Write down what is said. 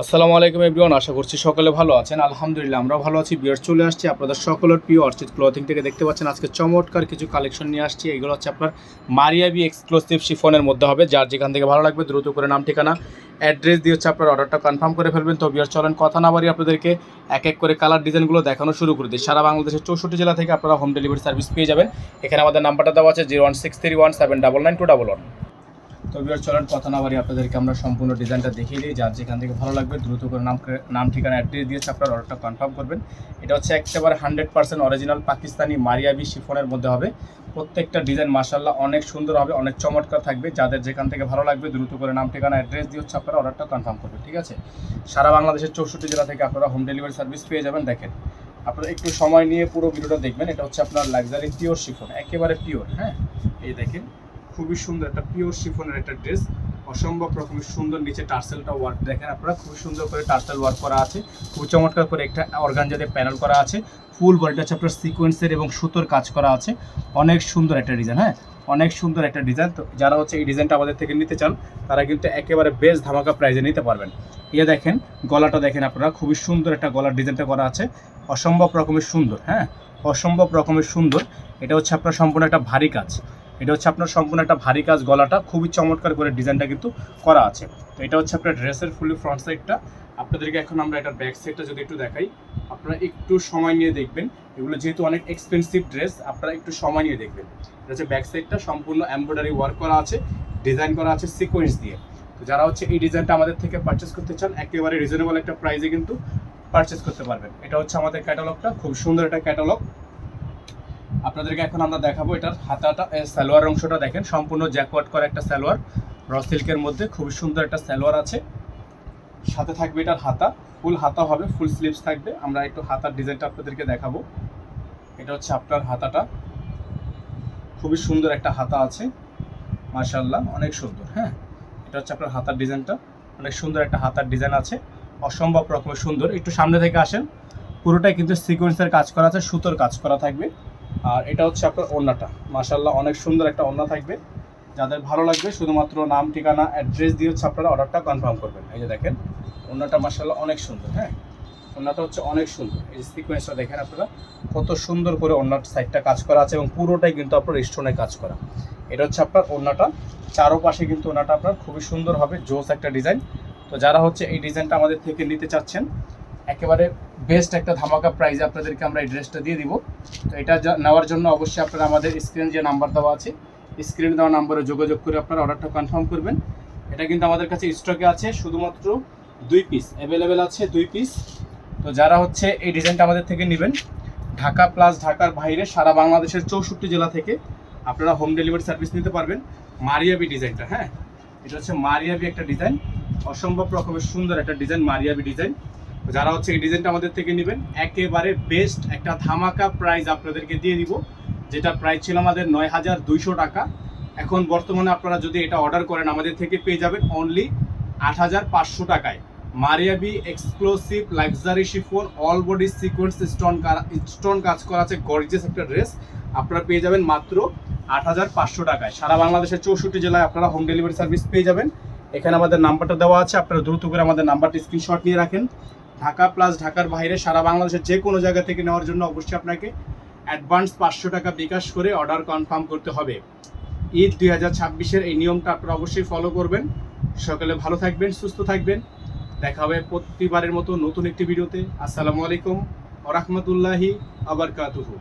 আসসালামু আলাইকুম এভরিওয়ান, আশা করছি সকলে ভালো আছেন। আলহামদুলিল্লাহ আমরাও ভালো আছি। ভিউয়ার্স, চলে আসছি আপনাদের সকলের প্রিয় অর্চিত ক্লথিং থেকে। দেখতে পাচ্ছেন আজকে চমৎকার কিছু কালেকশন নিয়ে আসছি। এগুলো হচ্ছে আপনার মারিয়াবি এক্সক্লুসিভ শিফনের মধ্যে হবে। যার যেখান থেকে ভালো লাগবে দ্রুত করে নাম ঠিকানা অ্যাড্রেস দিয়ে হচ্ছে আপনার অর্ডারটা কনফার্ম করে ফেলবেন। তো ভিউয়ার্স, চলেন কথা না বাড়িয়ে আপনাদেরকে এক এক করে কালার ডিজাইনগুলো দেখানো শুরু করে দিই। সারা বাংলাদেশের 64 জেলা থেকে আপনারা হোম ডেলিভারি সার্ভিস পেয়ে যাবেন। এখানে আমাদের নাম্বারটা দেওয়া আছে 01631799211। তো ভিউয়ার্স, চলেন কথা না বাড়িয়ে আপনাদেরকে আমরা সম্পূর্ণ ডিজাইনটা দেখিয়ে দিই। যার যেখান থেকে ভালো লাগবে দ্রুত করে নাম ঠিকানা অ্যাড্রেস দিয়েছে আপনার অর্ডারটা কনফার্ম করবেন। এটা হচ্ছে একেবারে 100% অরিজিনাল পাকিস্তানি মারিয়াবি শিফনের মধ্যে হবে। প্রত্যেকটা ডিজাইন মাশাআল্লাহ অনেক সুন্দর হবে, অনেক চমৎকার থাকবে। যাদের যেখান থেকে ভালো লাগবে দ্রুত করে নাম ঠিকানা অ্যাড্রেস দিয়ে হচ্ছে আপনারা অর্ডারটা কনফার্ম করবেন। ঠিক আছে, সারা বাংলাদেশের 64 জেলা থেকে আপনারা হোম ডেলিভারি সার্ভিস পেয়ে যাবেন। দেখেন, আপনারা একটু সময় নিয়ে পুরো ভিডিওটা দেখবেন। এটা হচ্ছে আপনার লাক্সারি পিওর শিফন, একেবারে পিওর। হ্যাঁ, এই দেখেন খুবই সুন্দর একটা পিওর শিফনের একটা ড্রেস, অসম্ভব রকমের সুন্দর। নিচে টার্সেলটা ওয়ার্ক দেখেন আপনারা, খুবই সুন্দর করে টার্সেল ওয়ার্ক করা আছে, খুব চমৎকার করে একটা অর্গানজা দিয়ে প্যানেল করা আছে। ফুল বডিটা হচ্ছে আপনার সিকোয়েন্সের এবং সুতোর কাজ করা আছে। অনেক সুন্দর একটা ডিজাইন, হ্যাঁ অনেক সুন্দর একটা ডিজাইন। তো যারা হচ্ছে এই ডিজাইনটা আমাদের থেকে নিতে চান তারা কিন্তু একেবারে বেস্ট ধামাকা প্রাইজে নিতে পারবেন। ইয়ে দেখেন, গলাটা দেখেন আপনারা, খুবই সুন্দর একটা গলার ডিজাইনটা করা আছে, অসম্ভব রকমের সুন্দর। হ্যাঁ, অসম্ভব রকমের সুন্দর। এটা হচ্ছে আপনার সম্পূর্ণ একটা ভারী কাজ। এটা হচ্ছে আপনার সম্পূর্ণ একটা ভারী কাজ, গলাটা খুবই চমৎকার করে ডিজাইনটা কিন্তু করা আছে। তো এটা হচ্ছে আপনার ড্রেসের ফুলি ফ্রন্ট সাইডটা। আপনাদেরকে এখন আমরা এটার ব্যাক সাইডটা যদি একটু দেখাই, আপনারা একটু সময় নিয়ে দেখবেন। এগুলো যেহেতু অনেক এক্সপেন্সিভ ড্রেস, আপনারা একটু সময় নিয়ে দেখবেন। এটা হচ্ছে ব্যাক সাইডটা, সম্পূর্ণ এমব্রয়ডারি ওয়ার্ক করা আছে, ডিজাইন করা আছে সিকোয়েন্স দিয়ে। তো যারা হচ্ছে এই ডিজাইনটা আমাদের থেকে পারচেস করতে চান একেবারে রিজনেবল একটা প্রাইসে কিন্তু পারচেস করতে পারবেন। এটা হচ্ছে আমাদের ক্যাটালগটা, খুব সুন্দর একটা ক্যাটালগ। আপনাদেরকে এখন আমরা দেখাবো এটার হাতাটা, সালোয়ার অংশটা দেখেন, সম্পূর্ণ জ্যাকওয়ার্ড করা একটা সালোয়ার, র সিল্কের মধ্যে খুবই সুন্দর একটা সালোয়ার আছে। সাথে থাকবে এটার হাতা, ফুল হাতা হবে, ফুল স্লিভস থাকবে। আমরা একটু হাতার ডিজাইনটা আপনাদেরকে দেখাবো। এটা হচ্ছে আপনার হাতাটা, খুবই সুন্দর একটা হাতা আছে, মাশাআল্লাহ অনেক সুন্দর। হ্যাঁ, এটা হচ্ছে আপনার হাতার ডিজাইনটা, অনেক সুন্দর একটা হাতার ডিজাইন আছে, অসম্ভব রকমের সুন্দর। একটু সামনে থেকে আসেন, পুরোটাই কিন্তু সিকোয়েন্সের কাজ করা আছে, সুতোর কাজ করা থাকবে। আর এটা হচ্ছে আপনার ওড়নাটা, মাশাআল্লাহ অনেক সুন্দর একটা ওড়না থাকবে। যাদের ভালো লাগবে শুধুমাত্র নাম ঠিকানা অ্যাড্রেস দিয়ে হচ্ছে আপনারা অর্ডারটা কনফার্ম করবেন। এই যে দেখেন ওড়নাটা মাশাআল্লাহ অনেক সুন্দর। হ্যাঁ, ওড়নাটা হচ্ছে অনেক সুন্দর। এই যে সিকোয়েন্সটা দেখেন আপনারা, কত সুন্দর করে ওড়নার সাইডটা কাজ করা আছে এবং পুরোটাই কিন্তু আপনার স্টোনে কাজ করা। এটা হচ্ছে আপনার ওড়নাটা, চারোপাশে কিন্তু ওড়নাটা আপনার খুবই সুন্দর হবে, জোস একটা ডিজাইন। তো যারা হচ্ছে এই ডিজাইনটা আমাদের থেকে নিতে চাচ্ছেন একেবারে বেস্ট একটা ধামাকা প্রাইজে আপনাদেরকে আমরা এই ড্রেসটা দিয়ে দিব। তো এটা নেওয়ার জন্য অবশ্যই আপনারা আমাদের স্ক্রিনে যে নাম্বার দেওয়া আছে, স্ক্রিনে দেওয়া নাম্বারে যোগাযোগ করে আপনারা অর্ডারটা কনফার্ম করবেন। এটা কিন্তু আমাদের কাছে স্টকে আছে শুধুমাত্র 2 পিস অ্যাভেলেবেল আছে, 2 পিস। তো যারা হচ্ছে এই ডিজাইনটা আমাদের থেকে নেবেন, ঢাকা প্লাস ঢাকার বাইরে সারা বাংলাদেশের 64 জেলা থেকে আপনারা হোম ডেলিভারি সার্ভিস নিতে পারবেন। মারিয়াবি ডিজাইনটা, হ্যাঁ এটা হচ্ছে মারিয়াবি একটা ডিজাইন, অসম্ভব রকমের সুন্দর একটা ডিজাইন, মারিয়াবি ডিজাইন। যারা হচ্ছে এই ডিজাইনটা আমাদের থেকে নেবেন একেবারে বেস্ট একটা ধামাকা প্রাইস আপনাদেরকে দিয়ে দিব। যেটা প্রাইস ছিল আমাদের 9200 টাকা, এখন বর্তমানে আপনারা যদি এটা অর্ডার করেন আমাদের থেকে পেয়ে যাবেন অনলি 8500 টাকায়। মারিয়াবি exclusive luxury chiffon, all body sequence stone কাজ করা আছে, গর্জিয়াস একটা ড্রেস আপনারা পেয়ে যাবেন মাত্র 8500 টাকায়। সারা বাংলাদেশের 64 জেলায় আপনারা হোম ডেলিভারি সার্ভিস পেয়ে যাবেন। এখানে আমাদের নাম্বারটা দেওয়া আছে, আপনারা দ্রুত করে আমাদের নাম্বারটি স্ক্রিনশট নিয়ে রাখেন। ঢাকা প্লাস ঢাকার বাইরে সারা বাংলাদেশের যে কোনো জায়গা থেকে নেওয়ার জন্য অবশ্যই আপনাকে অ্যাডভান্স 500 টাকা বিকাশ করে অর্ডার কনফার্ম করতে হবে। ঈদ 2026-এর এই নিয়মটা আপনারা অবশ্যই ফলো করবেন। সকালে ভালো থাকবেন, সুস্থ থাকবেন। দেখা হবে প্রতিবারের মতো নতুন একটি ভিডিওতে। আসসালামু আলাইকুম ওয়া রাহমাতুল্লাহি ওয়া বারাকাতুহু।